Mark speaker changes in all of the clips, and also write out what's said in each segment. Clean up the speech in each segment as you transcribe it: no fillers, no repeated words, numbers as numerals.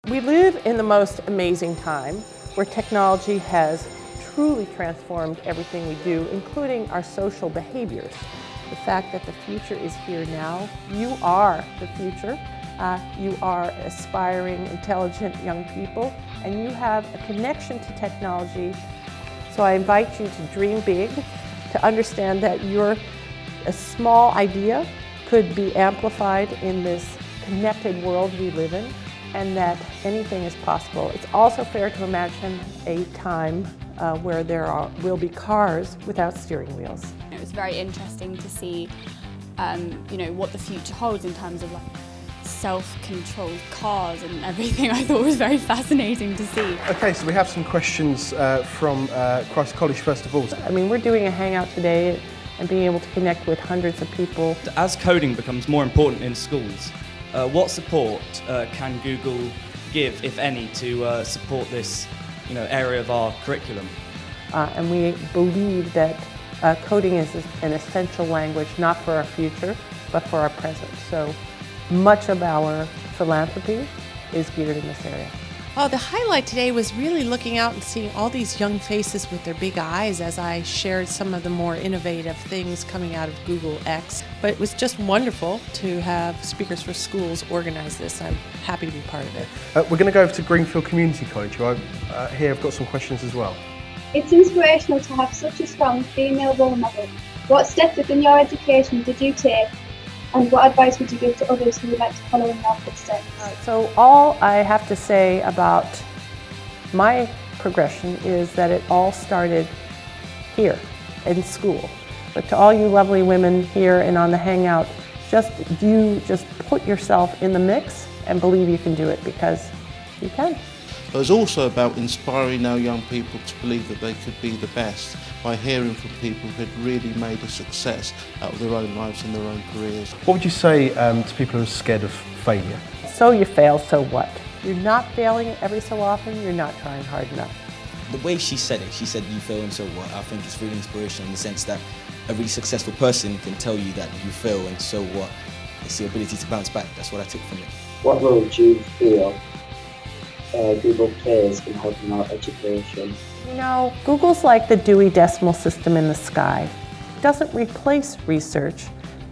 Speaker 1: We live in the most amazing time where technology has truly transformed everything we do, including our social behaviors. The fact that the future is here now. You are the future. You are aspiring, intelligent young people, and you have a connection to technology. So I invite you to dream big, to understand that a small idea could be amplified in this connected world we live in, and that anything is possible. It's also fair to imagine a time where there will be cars without steering wheels.
Speaker 2: It was very interesting to see what the future holds in terms of self-controlled cars and everything. I thought it was very fascinating to see.
Speaker 3: Okay, so we have some questions from Christ College first of all.
Speaker 1: I mean, we're doing a hangout today and being able to connect with hundreds of people.
Speaker 4: As coding becomes more important in schools, what support can Google give, if any, to support this area of our curriculum?
Speaker 1: And we believe that coding is an essential language, not for our future, but for our present. So much of our philanthropy is geared in this area.
Speaker 5: Oh, the highlight today was really looking out and seeing all these young faces with their big eyes as I shared some of the more innovative things coming out of Google X. But it was just wonderful to have Speakers for Schools organize this. I'm happy to be part of it.
Speaker 3: We're going to go over to Greenfield Community College, who I've got some questions as well.
Speaker 6: It's inspirational to have such a strong female role model. What steps within your education did you take, and what advice would you give to others who would like to follow in your footsteps?
Speaker 1: So all I have to say about my progression is that it all started here in school. But to all you lovely women here and on the Hangout, just put yourself in the mix and believe you can do it, because you can.
Speaker 7: It was also about inspiring our young people to believe that they could be the best by hearing from people who had really made a success out of their own lives and their own careers.
Speaker 3: What would you say to people who are scared of failure?
Speaker 1: So you fail, so what? You're not failing every so often, you're not trying hard enough.
Speaker 8: The way she said it, she said you fail and so what, I think it's really inspirational in the sense that a really successful person can tell you that you fail and so what. It's the ability to bounce back. That's what I took from it.
Speaker 9: What role do you feel Google plays in helping our education?
Speaker 1: Google's like the Dewey Decimal System in the sky. It doesn't replace research,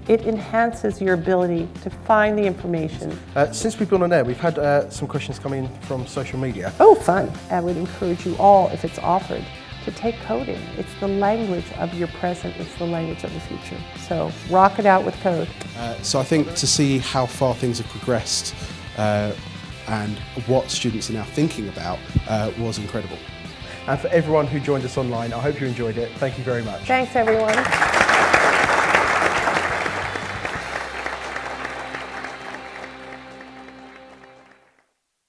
Speaker 1: it enhances your ability to find the information.
Speaker 3: Since we've been on air, we've had some questions come in from social media.
Speaker 1: Oh, fun. I would encourage you all, if it's offered, to take coding. It's the language of your present, it's the language of the future. So rock it out with code.
Speaker 10: So I think to see how far things have progressed and what students are now thinking about was incredible.
Speaker 3: And for everyone who joined us online, I hope you enjoyed it. Thank you very much.
Speaker 1: Thanks, everyone.